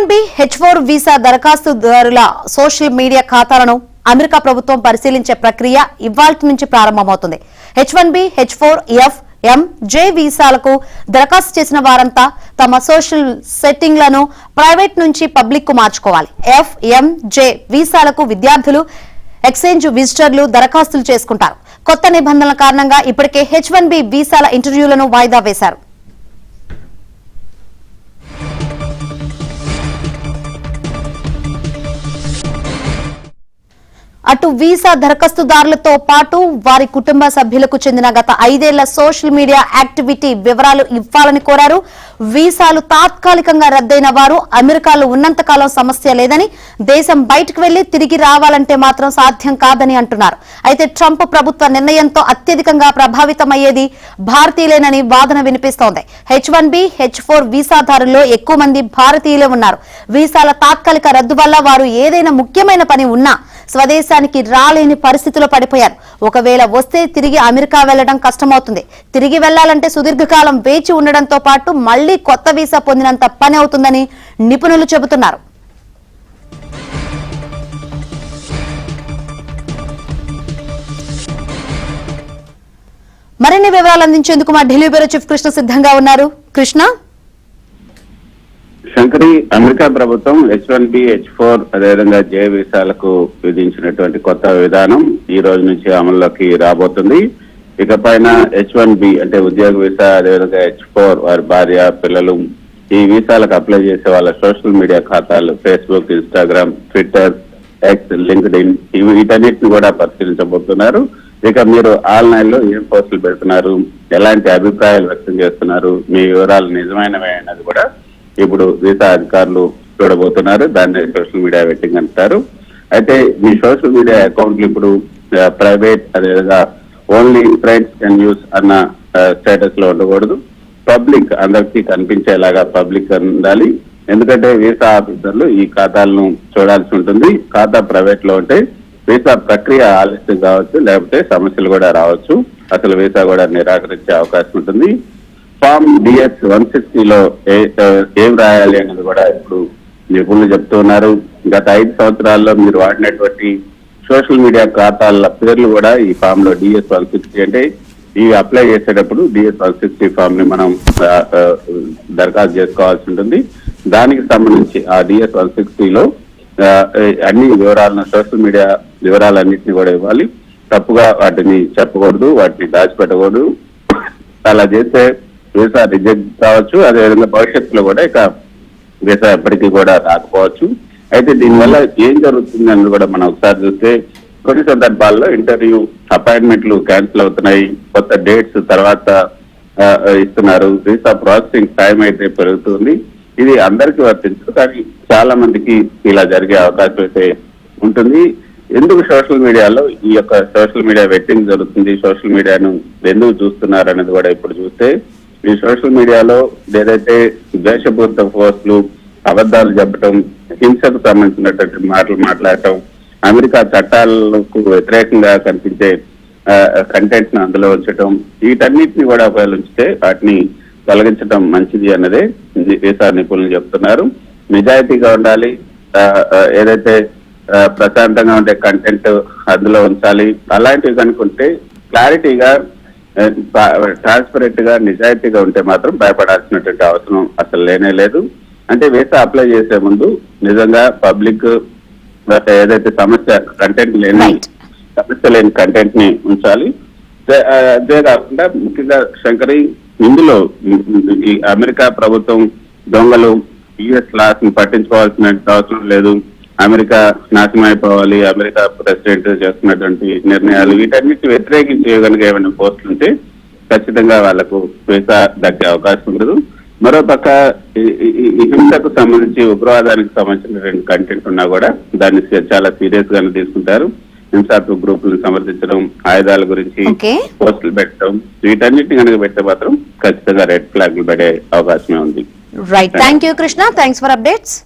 H1B, H4 visa దరఖాస్తుదారుల social media ఖాతాలను America ప్రభుత్వం పరిశీలించే ప్రక్రియ ఇవాల్టి నుంచి ప్రారంభమవుతుంది. H1B, H4, F, M, J వీసాలకు దరఖాస్తు చేసిన వారంతా తమ సోషల్ సెట్టింగ్లను ప్రైవేట్ నుంచి పబ్లిక్ కు మార్చుకోవాలి. F, M, J వీసాలకు విద్యార్థులు, ఎక్స్చేంజ్ విజిటర్లు దరఖాస్తులు చేసుకుంటారు. కొత్త నిబంధనల కారణంగా ఇప్పటికే H1B వీసాల ఇంటర్వ్యూలను వాయిదా వేశారు. అటు వీసా దరఖాస్తుదారులతో పాటు వారి కుటుంబ సభ్యులకు చెందిన గత 5 ఏళ్ల సోషల్ మీడియా యాక్టివిటీ వివరాలు ఇవ్వాలని కోరారు. వీసాలు తాత్కాలికంగా రద్దయిన వారు అమెరికాలో ఉన్నంతకాలం సమస్య లేదని, దేశం బయటకు వెళ్లి తిరిగి రావాలంటే మాత్రం సాధ్యం కాదని అంటున్నారు. అయితే ట్రంప్ ప్రభుత్వ నిర్ణయంతో అత్యధికంగా ప్రభావితమయ్యేది భారతీయులేనని వాదన వినిపిస్తోంది. H1B, H4 వీసాదారుల్లో ఎక్కువ మంది భారతీయులే ఉన్నారు. వీసాల తాత్కాలిక రద్దు వల్ల వారు ఏదైనా ముఖ్యమైన పని ఉన్నా స్వదేశానికి రాలేని పరిస్థితిలో పడిపోయారు. ఒకవేళ వస్తే తిరిగి అమెరికా వెళ్లడం కష్టమవుతుంది. తిరిగి వెళ్లాలంటే సుదీర్ఘకాలం వేచి ఉండడంతో పాటు మళ్లీ కొత్త వీసా పొందినంత పని అవుతుందని నిపుణులు చెబుతున్నారు. మరిన్ని వివరాలు అందించేందుకు మా ఢిల్లీ బ్యూరో చీఫ్ కృష్ణ సిద్ధంగా ఉన్నారు. కృష్ణ, శంకరి, అమెరికా ప్రభుత్వం H1B, H4 అదేవిధంగా J వీసాలకు విధించినటువంటి కొత్త విధానం ఈ రోజు నుంచి అమల్లోకి రాబోతుంది. ఇకపైన H1B అంటే ఉద్యోగ వీసా, అదేవిధంగా H4 వారి భార్య, పిల్లలు ఈ వీసాలకు అప్లై చేసే వాళ్ళ సోషల్ మీడియా ఖాతాలు Facebook, Instagram, Twitter, X, LinkedIn వీటన్నిటిని కూడా పరిశీలించబోతున్నారు. ఇక మీరు ఆన్లైన్ లో ఏం పోస్టులు పెడుతున్నారు, ఎలాంటి అభిప్రాయాలు వ్యక్తం చేస్తున్నారు, మీ వివరాలు నిజమైనవే అన్నది కూడా ఇప్పుడు వీసా అధికారులు చూడబోతున్నారు. దాన్ని సోషల్ మీడియా వెట్టింగ్ అంటారు. అయితే మీ సోషల్ మీడియా అకౌంట్లు ఇప్పుడు ప్రైవేట్, అదేవిధంగా ఓన్లీ ఫ్రెండ్స్ కెన్ యూస్ అన్న స్టేటస్ లో ఉండకూడదు. పబ్లిక్, అందరికీ కనిపించేలాగా పబ్లిక్ ఉండాలి. ఎందుకంటే వీసా ఆఫీసర్లు ఈ ఖాతాలను చూడాల్సి ఉంటుంది. ఖాతా ప్రైవేట్ లో ఉంటే వీసా ప్రక్రియ ఆలస్యం కావచ్చు, లేకపోతే సమస్యలు కూడా రావచ్చు. అసలు వీసా కూడా నిరాకరించే అవకాశం ఉంటుంది. ఫామ్ DS 160లో ఏం రాయాలి అనేది కూడా ఇప్పుడు నిపుణులు చెప్తున్నారు. గత 5 సంవత్సరాల్లో మీరు వాడినటువంటి సోషల్ మీడియా ఖాతాల పేర్లు కూడా ఈ ఫామ్ లో DS 160 అంటే ఇవి అప్లై చేసేటప్పుడు DS 160 ఫామ్ ని మనం దరఖాస్తు చేసుకోవాల్సి ఉంటుంది. దానికి సంబంధించి ఆ DS 160లో అన్ని వివరాలను, సోషల్ మీడియా వివరాలన్నింటినీ కూడా ఇవ్వాలి. తప్పుగా వాటిని చెప్పకూడదు, వాటిని దాచిపెట్టకూడదు. అలా చేస్తే వీసా రిజెక్ట్ కావచ్చు. అదేవిధంగా భవిష్యత్తులో కూడా ఇక వీసా ఎప్పటికీ కూడా రాకపోవచ్చు. అయితే దీనివల్ల ఏం జరుగుతుంది అని కూడా మనం ఒకసారి చూస్తే కొన్ని సందర్భాల్లో ఇంటర్వ్యూ అపాయింట్మెంట్లు క్యాన్సిల్ అవుతున్నాయి, కొత్త డేట్స్ తర్వాత ఇస్తున్నారు. వీసా ప్రాసెసింగ్ టైం అయితే పెరుగుతుంది. ఇది అందరికీ వర్తించదు, కానీ చాలా మందికి ఇలా జరిగే అవకాశం అయితే ఉంటుంది. ఎందుకు సోషల్ మీడియాలో ఈ యొక్క సోషల్ మీడియా వెట్టింగ్ జరుగుతుంది, సోషల్ మీడియాను ఎందుకు చూస్తున్నారు అనేది కూడా ఇప్పుడు చూస్తే ఈ సోషల్ మీడియాలో ఏదైతే ద్వేషపూరిత పోస్టులు, అబద్ధాలు చెప్పడం, హింసకు సంబంధించినటువంటి మాటలు మాట్లాడటం, అమెరికా చట్టాలకు వ్యతిరేకంగా కనిపించే కంటెంట్ ను అందులో ఉంచడం, వీటన్నిటిని కూడా ఒకవేళ ఉంచితే వాటిని తొలగించడం మంచిది అన్నదే వీసా నిపుణులు చెప్తున్నారు. నిజాయితీగా ఉండాలి, ఏదైతే ప్రశాంతంగా ఉండే కంటెంట్ అందులో ఉంచాలి. అలాంటివి కనుకుంటే క్లారిటీగా, ట్రాన్స్పరెంట్ గా, నిజాయితీగా ఉంటే మాత్రం భయపడాల్సినటువంటి అవసరం అసలు లేనే లేదు. అంటే వీసా అప్లై చేసే ముందు నిజంగా పబ్లిక్ ఏదైతే కంటెంట్ లేని కంటెంట్ ని ఉంచాలి. అదే కాకుండా ముఖ్యంగా శంకరి, ఇందులో ఈ అమెరికా ప్రభుత్వం దొంగలు, US లాస్ ని పట్టించుకోవాల్సిన అవసరం లేదు. అమెరికా నాశనం అయిపోవాలి, అమెరికా ప్రెసిడెంట్ చేస్తున్నటువంటి నిర్ణయాలు వీటన్నిటి వ్యతిరేకించే కనుక ఏమైనా పోస్టులు ఉంటే ఖచ్చితంగా వాళ్లకు వీసా దక్కే అవకాశం ఉండదు. మరోపక్క ఈ హింసకు సంబంధించి, ఉగ్రవాదానికి సంబంధించినటువంటి కంటెంట్ ఉన్నా కూడా దాన్ని చాలా సీరియస్ గానే తీసుకుంటారు. హింసాత్మక గ్రూపులను సమర్థించడం, ఆయుధాల గురించి పోస్టులు పెట్టడం, వీటన్నిటిని కనుక పెడితే మాత్రం ఖచ్చితంగా రెడ్ ఫ్లాగ్లు పడే అవకాశమే ఉంది. Right, thank you Krishna, thanks for updates.